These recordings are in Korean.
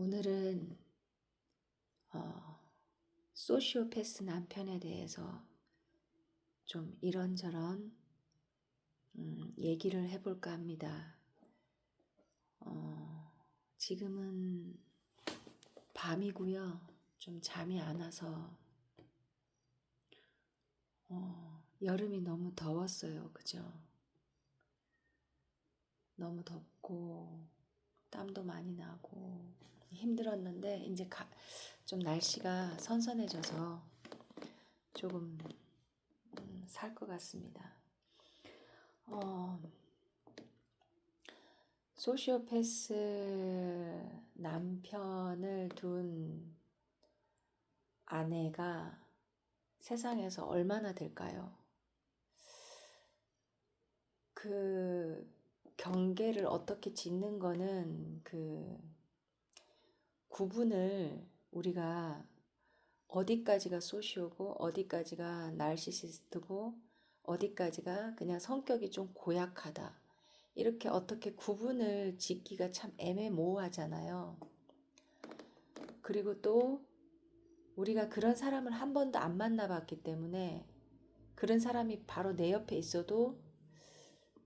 오늘은 어, 소시오패스 남편에 대해서 좀 이런저런 얘기를 해볼까 합니다. 지금은 밤이고요. 좀 잠이 안 와서 여름이 너무 더웠어요. 그죠? 너무 덥고 땀도 많이 나고 힘들었는데 이제 좀 날씨가 선선해져서 조금 살 것 같습니다. 소시오패스 남편을 둔 아내가 세상에서 얼마나 될까요? 그 경계를 어떻게 짓는 거는 그 구분을 우리가 어디까지가 소시오고 어디까지가 나르시시스트고 어디까지가 그냥 성격이 좀 고약하다. 이렇게 어떻게 구분을 짓기가 참 애매모호하잖아요. 그리고 또 우리가 그런 사람을 한 번도 안 만나봤기 때문에 그런 사람이 바로 내 옆에 있어도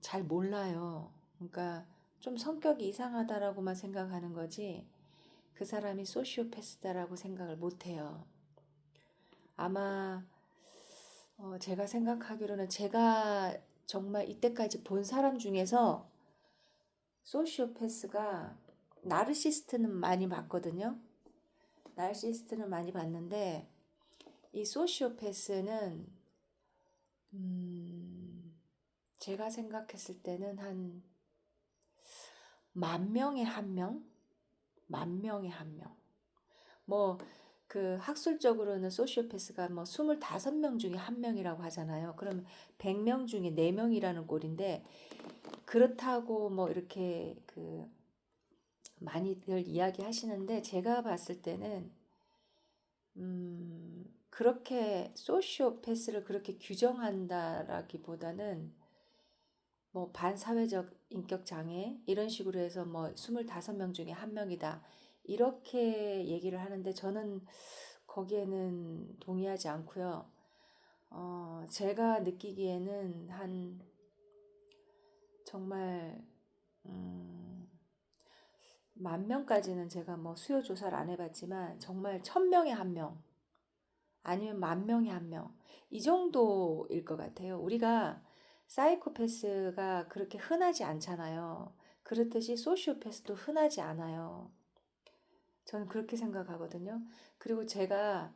잘 몰라요. 그러니까 좀 성격이 이상하다라고만 생각하는 거지 그 사람이 소시오패스다라고 생각을 못해요. 아마 제가 생각하기로는 제가 정말 이때까지 본 사람 중에서 소시오패스가 나르시스트는 많이 봤거든요. 나르시스트는 많이 봤는데 이 소시오패스는 제가 생각했을 때는 한 10,000명에 1명? 10,000명에 1명. 뭐 그 학술적으로는 소시오패스가 뭐 25명 중에 1명이라고 하잖아요. 그러면 100명 중에 4명이라는 꼴인데 그렇다고 뭐 이렇게 그 많이들 이야기하시는데 제가 봤을 때는 그렇게 소시오패스를 그렇게 규정한다라기보다는 뭐 반사회적 인격 장애 이런 식으로 해서 뭐 25명 중에 1명이다. 이렇게 얘기를 하는데 저는 거기에는 동의하지 않고요. 제가 느끼기에는 한 정말 10,000명까지는 제가 뭐 수요 조사를 안 해봤지만 정말 1,000명에 1명 아니면 10,000명에 1명 이 정도일 것 같아요. 우리가 사이코패스가 그렇게 흔하지 않잖아요. 그렇듯이 소시오패스도 흔하지 않아요. 저는 그렇게 생각하거든요. 그리고 제가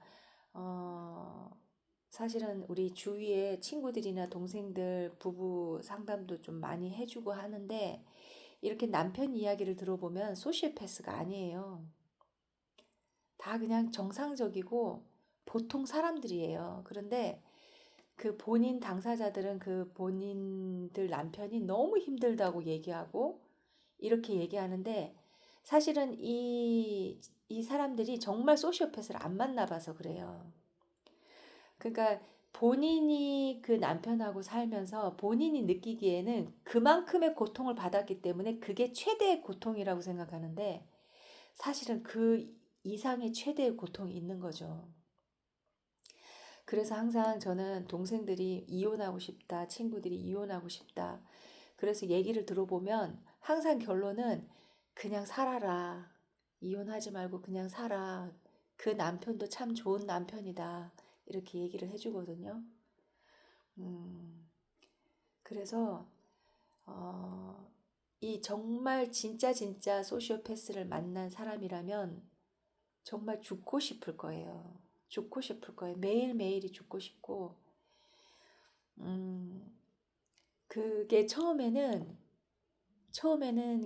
사실은 우리 주위에 친구들이나 동생들 부부 상담도 좀 많이 해주고 하는데 이렇게 남편 이야기를 들어보면 소시오패스가 아니에요. 다 그냥 정상적이고 보통 사람들이에요. 그런데 그 본인 당사자들은 그 본인들 남편이 너무 힘들다고 얘기하고 이렇게 얘기하는데 사실은 이 사람들이 정말 소시오패스를 안 만나봐서 그래요. 그러니까 본인이 그 남편하고 살면서 본인이 느끼기에는 그만큼의 고통을 받았기 때문에 그게 최대의 고통이라고 생각하는데 사실은 그 이상의 최대의 고통이 있는 거죠. 그래서 항상 저는 동생들이 이혼하고 싶다, 친구들이 이혼하고 싶다. 그래서 얘기를 들어보면 항상 결론은 그냥 살아라. 이혼하지 말고 그냥 살아. 그 남편도 참 좋은 남편이다. 이렇게 얘기를 해주거든요. 그래서 이 정말 진짜 소시오패스를 만난 사람이라면 정말 죽고 싶을 거예요. 죽고 싶을 거예요. 매일매일이 죽고 싶고 그게 처음에는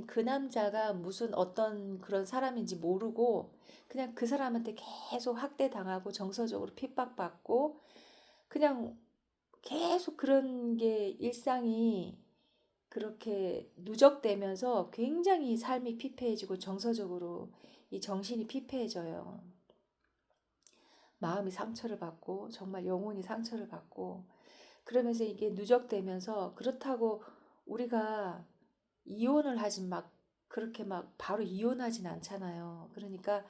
그 남자가 무슨 어떤 그런 사람인지 모르고 그냥 그 사람한테 계속 학대당하고 정서적으로 핍박받고 그냥 계속 그런 게 일상이 그렇게 누적되면서 굉장히 삶이 피폐해지고 정서적으로 이 정신이 피폐해져요. 마음이 상처를 받고 정말 영혼이 상처를 받고 그러면서 이게 누적되면서 그렇다고 우리가 이혼을 하지 막 그렇게 막 바로 이혼하진 않잖아요. 그러니까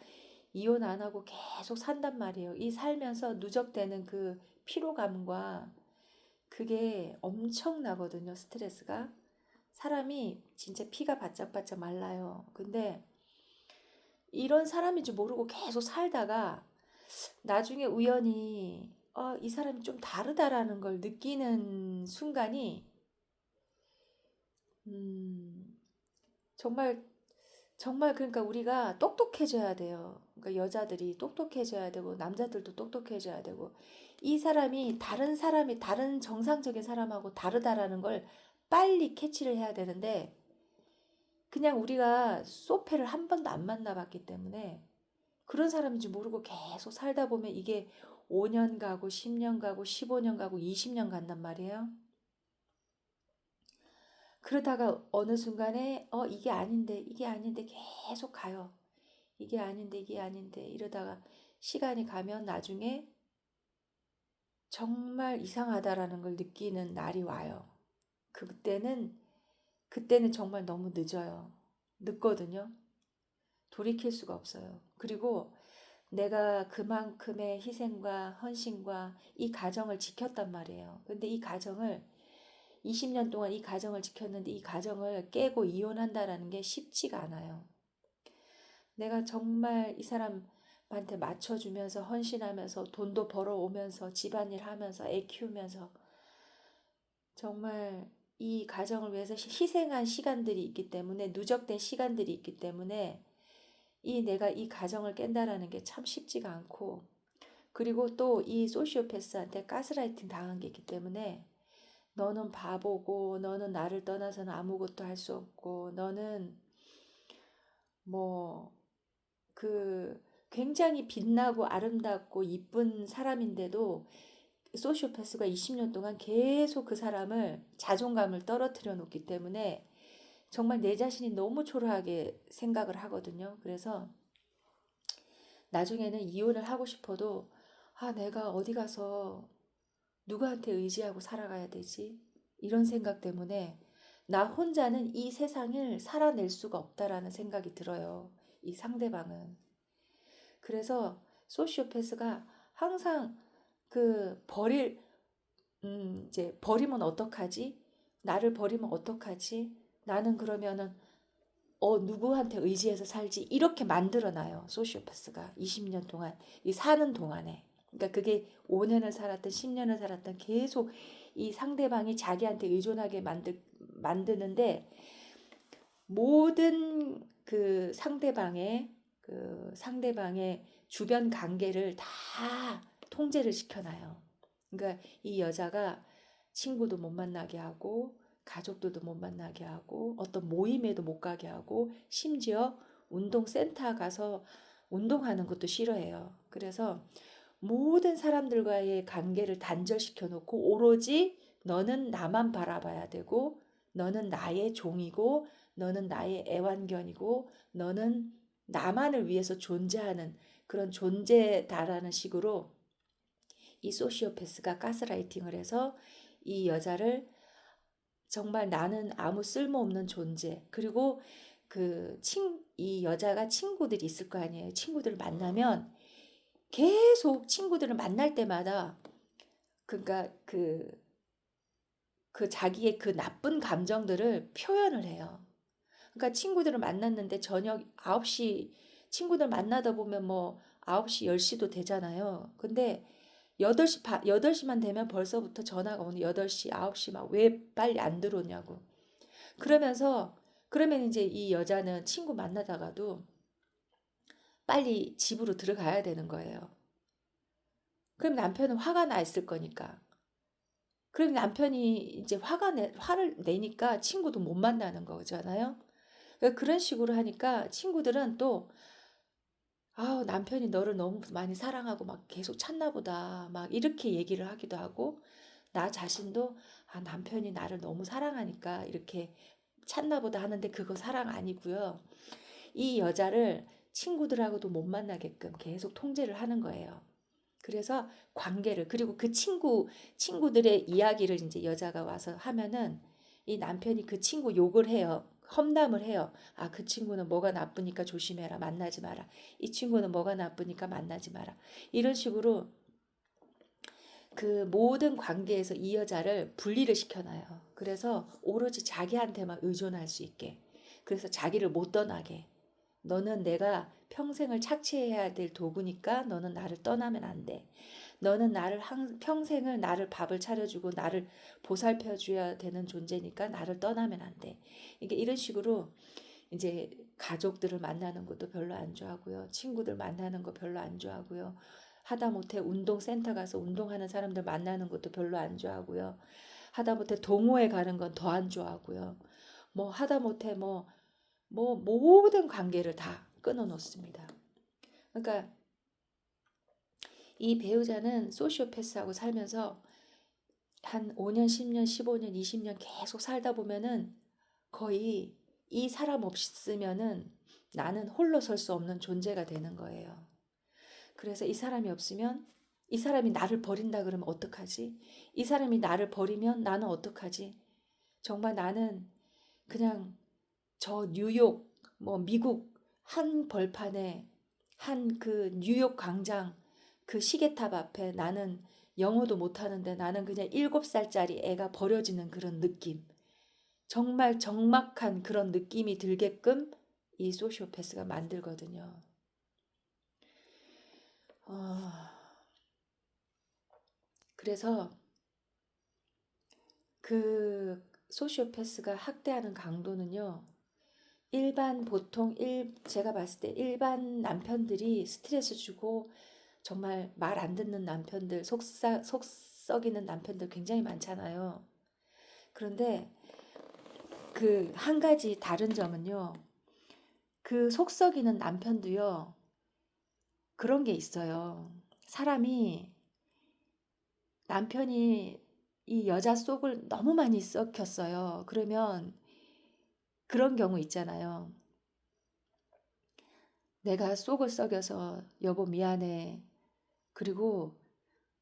이혼 안 하고 계속 산단 말이에요. 이 살면서 누적되는 그 피로감과 그게 엄청나거든요, 스트레스가. 사람이 진짜 피가 바짝바짝 말라요. 근데 이런 사람인 줄 모르고 계속 살다가 나중에 우연히 이 사람이 좀 다르다라는 걸 느끼는 순간이 음, 정말 정말 그러니까 우리가 똑똑해져야 돼요. 그러니까 여자들이 똑똑해져야 되고 남자들도 똑똑해져야 되고 이 사람이 다른 사람이 다른 정상적인 사람하고 다르다라는 걸 빨리 캐치를 해야 되는데 그냥 우리가 소패를 한 번도 안 만나봤기 때문에 그런 사람인지 모르고 계속 살다 보면 이게 5년 가고 10년 가고 15년 가고 20년 간단 말이에요. 그러다가 어느 순간에 이게 아닌데 계속 가요. 이게 아닌데 이게 아닌데 이러다가 시간이 가면 나중에 정말 이상하다라는 걸 느끼는 날이 와요. 그때는 그때는 정말 너무 늦어요. 늦거든요. 돌이킬 수가 없어요. 그리고 내가 그만큼의 희생과 헌신과 이 가정을 지켰단 말이에요. 근데 이 가정을 20년 동안 이 가정을 지켰는데 이 가정을 깨고 이혼한다라는 게 쉽지가 않아요. 내가 정말 이 사람한테 맞춰주면서 헌신하면서 돈도 벌어오면서 집안일 하면서 애 키우면서 정말 이 가정을 위해서 희생한 시간들이 있기 때문에 누적된 시간들이 있기 때문에 내가 이 가정을 깬다라는 게 참 쉽지가 않고 그리고 또 이 소시오패스한테 가스라이팅 당한 게 있기 때문에 너는 바보고 너는 나를 떠나서는 아무것도 할 수 없고 너는 뭐 그 굉장히 빛나고 아름답고 이쁜 사람인데도 소시오패스가 20년 동안 계속 그 사람을 자존감을 떨어뜨려 놓기 때문에 정말 내 자신이 너무 초라하게 생각을 하거든요. 그래서 나중에는 이혼을 하고 싶어도 내가 어디 가서 누구한테 의지하고 살아가야 되지? 이런 생각 때문에 나 혼자는 이 세상을 살아낼 수가 없다라는 생각이 들어요. 이 상대방은. 그래서 소시오패스가 항상 이제 버리면 어떡하지? 나를 버리면 어떡하지? 나는 그러면은 누구한테 의지해서 살지? 이렇게 만들어놔요. 소시오패스가 20년 동안 이 사는 동안에. 그러니까 그게 5년을 살았든 10년을 살았든 계속 이 상대방이 자기한테 의존하게 만드는데 모든 그 상대방의 주변 관계를 다 통제를 시켜놔요. 그러니까 이 여자가 친구도 못 만나게 하고 가족들도 못 만나게 하고 어떤 모임에도 못 가게 하고 심지어 운동센터 가서 운동하는 것도 싫어해요. 그래서 모든 사람들과의 관계를 단절시켜 놓고 오로지 너는 나만 바라봐야 되고 너는 나의 종이고 너는 나의 애완견이고 너는 나만을 위해서 존재하는 그런 존재다라는 식으로 이 소시오패스가 가스라이팅을 해서 이 여자를 정말 나는 아무 쓸모없는 존재. 그리고 이 여자가 친구들이 있을 거 아니에요. 친구들을 만나면 계속 친구들을 만날 때마다 그러니까 그 자기의 그 나쁜 감정들을 표현을 해요. 그러니까 친구들을 만났는데 저녁 9시 친구들 만나다 보면 뭐 9시, 10시도 되잖아요. 근데 8시만 되면 벌써부터 전화가 오는 8시, 9시 막 왜 빨리 안 들어오냐고. 그러면 이제 이 여자는 친구 만나다가도 빨리 집으로 들어가야 되는 거예요. 그럼 남편은 화가 나 있을 거니까. 그럼 남편이 이제 화를 내니까 친구도 못 만나는 거잖아요. 그러니까 그런 식으로 하니까 친구들은 또 남편이 너를 너무 많이 사랑하고 막 계속 찾나 보다. 막 이렇게 얘기를 하기도 하고, 나 자신도 남편이 나를 너무 사랑하니까 이렇게 찾나 보다 하는데 그거 사랑 아니고요. 이 여자를 친구들하고도 못 만나게끔 계속 통제를 하는 거예요. 그래서 그리고 그 친구들의 이야기를 이제 여자가 와서 하면은 이 남편이 그 친구 욕을 해요. 험담을 해요. 아, 그 친구는 뭐가 나쁘니까 조심해라. 만나지 마라. 이 친구는 뭐가 나쁘니까 만나지 마라. 이런 식으로 그 모든 관계에서 이 여자를 분리를 시켜놔요. 그래서 오로지 자기한테만 의존할 수 있게. 그래서 자기를 못 떠나게. 너는 내가 평생을 착취해야 될 도구니까 너는 나를 떠나면 안 돼. 너는 나를 평생을 나를 밥을 차려주고 나를 보살펴줘야 되는 존재니까 나를 떠나면 안 돼. 이게 이런 식으로 이제 가족들을 만나는 것도 별로 안 좋아하고요. 친구들 만나는 거 별로 안 좋아하고요. 하다못해 운동센터 가서 운동하는 사람들 만나는 것도 별로 안 좋아하고요. 하다못해 동호회 가는 건 더 안 좋아하고요. 뭐 하다못해 뭐 모든 관계를 다 끊어 놓습니다. 그러니까 이 배우자는 소시오패스하고 살면서 한 5년, 10년, 15년, 20년 계속 살다 보면은 거의 이 사람 없으면은 나는 홀로 설 수 없는 존재가 되는 거예요. 그래서 이 사람이 없으면 이 사람이 나를 버린다 그러면 어떡하지? 이 사람이 나를 버리면 나는 어떡하지? 정말 나는 그냥 저 뉴욕, 뭐 미국 한 벌판에 한 그 뉴욕 광장 그 시계탑 앞에 나는 영어도 못하는데 나는 그냥 7살짜리 애가 버려지는 그런 느낌. 정말 적막한 그런 느낌이 들게끔 이 소시오패스가 만들거든요. 어, 그래서 그 소시오패스가 학대하는 강도는요. 제가 봤을 때 일반 남편들이 스트레스 주고 정말 말 안 듣는 남편들, 속 썩이는 남편들 굉장히 많잖아요. 그런데 그 한 가지 다른 점은요. 그 속 썩이는 남편도요. 그런 게 있어요. 사람이 남편이 이 여자 속을 너무 많이 썩혔어요. 그러면 그런 경우 있잖아요. 내가 속을 썩여서 여보 미안해. 그리고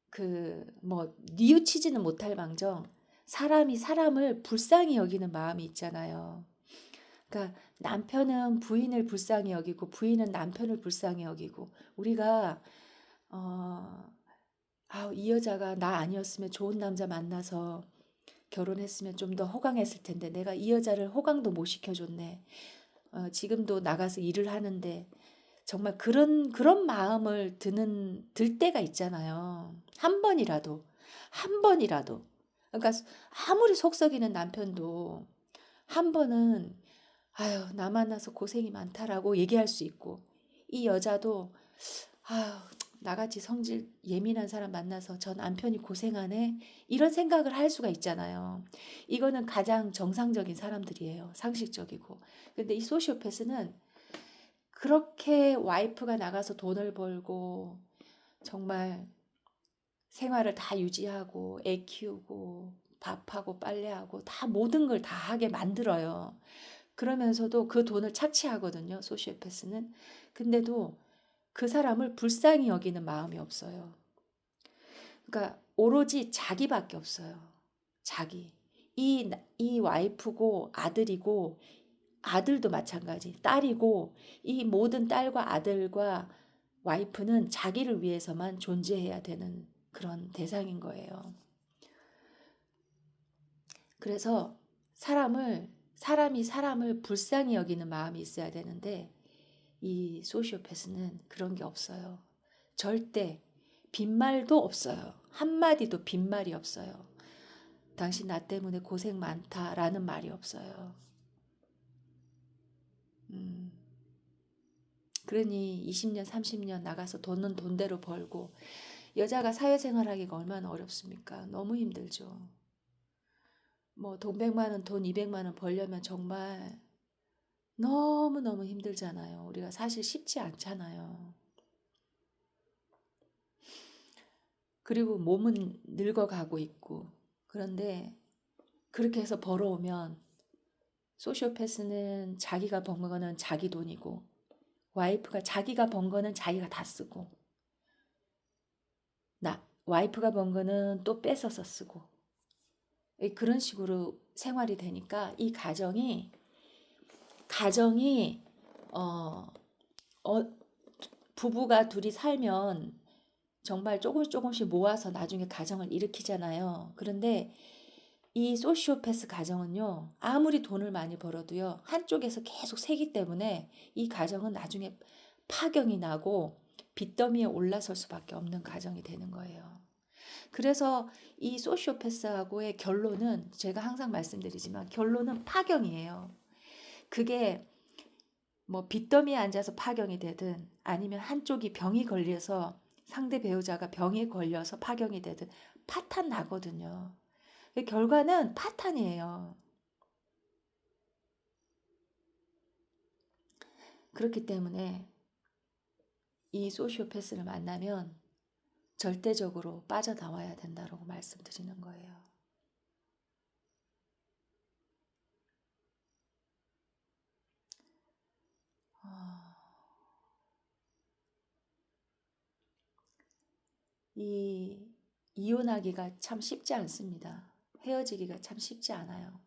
그 뭐 뉘우치지는 못할 망정 사람이 사람을 불쌍히 여기는 마음이 있잖아요. 그러니까 남편은 부인을 불쌍히 여기고 부인은 남편을 불쌍히 여기고 우리가 어, 이 여자가 나 아니었으면 좋은 남자 만나서 결혼했으면 좀 더 호강했을 텐데 내가 이 여자를 호강도 못 시켜줬네. 지금도 나가서 일을 하는데 정말 그런 마음을 들 때가 있잖아요. 한 번이라도. 그러니까 아무리 속썩이는 남편도 한 번은 아유, 나 만나서 고생이 많다라고 얘기할 수 있고, 이 여자도 아유, 나같이 성질 예민한 사람 만나서 저 남편이 고생하네. 이런 생각을 할 수가 있잖아요. 이거는 가장 정상적인 사람들이에요. 상식적이고. 근데 이 소시오패스는 그렇게 와이프가 나가서 돈을 벌고 정말 생활을 다 유지하고 애 키우고 밥하고 빨래하고 다 모든 걸 다 하게 만들어요. 그러면서도 그 돈을 착취하거든요. 소시오패스는. 근데도 그 사람을 불쌍히 여기는 마음이 없어요. 그러니까 오로지 자기밖에 없어요. 자기. 이 와이프고 아들이고 아들도 마찬가지. 딸이고 이 모든 딸과 아들과 와이프는 자기를 위해서만 존재해야 되는 그런 대상인 거예요. 그래서 사람이 사람을 불쌍히 여기는 마음이 있어야 되는데 이 소시오패스는 그런 게 없어요. 절대 빈말도 없어요. 한마디도 빈말이 없어요. 당신 나 때문에 고생 많다라는 말이 없어요. 음, 그러니 20년, 30년 나가서 돈은 돈대로 벌고 여자가 사회생활하기가 얼마나 어렵습니까? 너무 힘들죠. 뭐 돈 100만 원, 돈 200만 원 벌려면 정말 너무너무 힘들잖아요. 우리가 사실 쉽지 않잖아요. 그리고 몸은 늙어가고 있고. 그런데 그렇게 해서 벌어오면 소시오패스는 자기가 번 거는 자기 돈이고 와이프가 자기가 번 거는 자기가 다 쓰고 와이프가 번 거는 또 뺏어서 쓰고 그런 식으로 생활이 되니까 이 가정이 가정이 어, 어, 부부가 둘이 살면 정말 조금씩 모아서 나중에 가정을 일으키잖아요. 그런데 이 소시오패스 가정은요, 아무리 돈을 많이 벌어도요, 한쪽에서 계속 세기 때문에 이 가정은 나중에 파경이 나고 빚더미에 올라설 수밖에 없는 가정이 되는 거예요. 그래서 이 소시오패스하고의 결론은 제가 항상 말씀드리지만 결론은 파경이에요. 그게 뭐 빚더미에 앉아서 파경이 되든 아니면 한쪽이 병이 걸려서 상대 배우자가 병에 걸려서 파경이 되든 파탄 나거든요. 결과는 파탄이에요. 그렇기 때문에 이 소시오패스를 만나면 절대적으로 빠져나와야 된다고 말씀드리는 거예요. 이 이혼하기가 참 쉽지 않습니다. 헤어지기가 참 쉽지 않아요.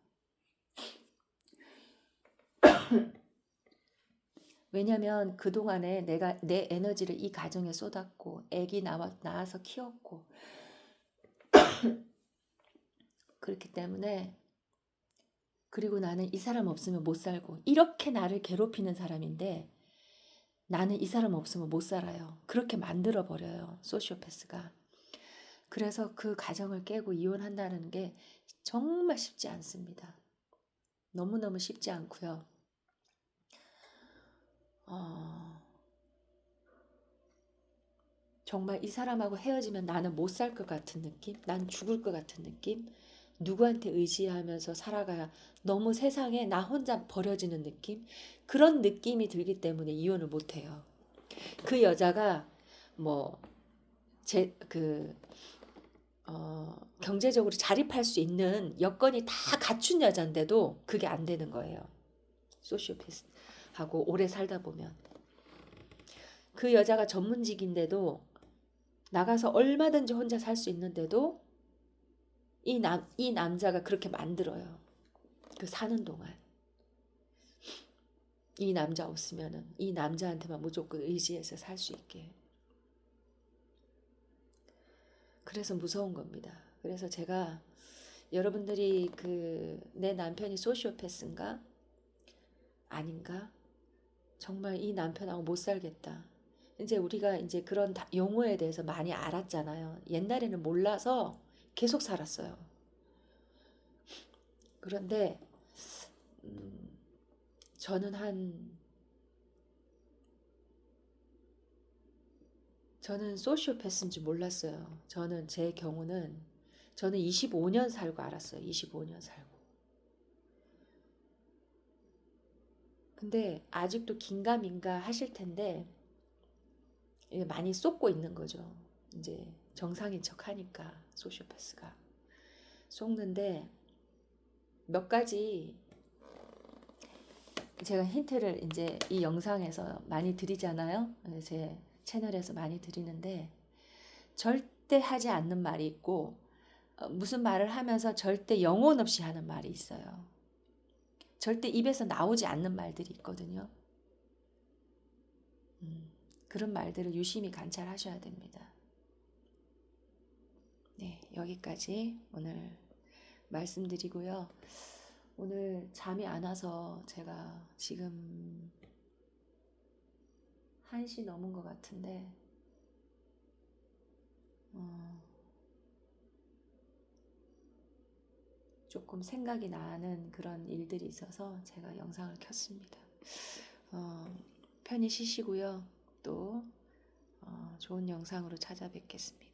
왜냐면 그동안에 내가 내 에너지를 이 가정에 쏟았고 애기 낳아서 키웠고 그렇기 때문에 그리고 나는 이 사람 없으면 못 살고 이렇게 나를 괴롭히는 사람인데 나는 이 사람 없으면 못 살아요. 그렇게 만들어 버려요. 소시오패스가. 그래서 그 가정을 깨고 이혼한다는 게 정말 쉽지 않습니다. 너무너무 쉽지 않고요. 정말 이 사람하고 헤어지면 나는 못 살 것 같은 느낌? 난 죽을 것 같은 느낌? 누구한테 의지하면서 살아가야 너무 세상에 나 혼자 버려지는 느낌? 그런 느낌이 들기 때문에 이혼을 못 해요. 그 여자가 뭐, 경제적으로 자립할 수 있는 여건이 다 갖춘 여잔데도 그게 안 되는 거예요. 소시오패스하고 오래 살다 보면. 그 여자가 전문직인데도 나가서 얼마든지 혼자 살 수 있는데도 이 남자가 그렇게 만들어요. 그 사는 동안. 이 남자 없으면은 이 남자한테만 무조건 의지해서 살 수 있게. 그래서 무서운 겁니다. 그래서 제가 여러분들이 내 남편이 소시오패스인가? 아닌가? 정말 이 남편하고 못 살겠다. 이제 우리가 이제 그런 용어에 대해서 많이 알았잖아요. 옛날에는 몰라서 계속 살았어요. 그런데 저는 저는 소시오패스인지 몰랐어요. 제 경우는 저는 25년 살고 알았어요. 25년 살고. 근데 아직도 긴가민가 하실 텐데 많이 쏟고 있는 거죠. 이제 정상인 척 하니까 소시오패스가 쏟는데 몇 가지 제가 힌트를 이제 이 영상에서 많이 드리잖아요. 제 채널에서 많이 드리는데 절대 하지 않는 말이 있고 무슨 말을 하면서 절대 영혼 없이 하는 말이 있어요. 절대 입에서 나오지 않는 말들이 있거든요. 그런 말들을 유심히 관찰하셔야 됩니다. 네, 여기까지 오늘 말씀드리고요. 오늘 잠이 안 와서 제가 지금 1시 넘은 것 같은데 조금 생각이 나는 그런 일들이 있어서 제가 영상을 켰습니다. 편히 쉬시고요. 또 좋은 영상으로 찾아뵙겠습니다.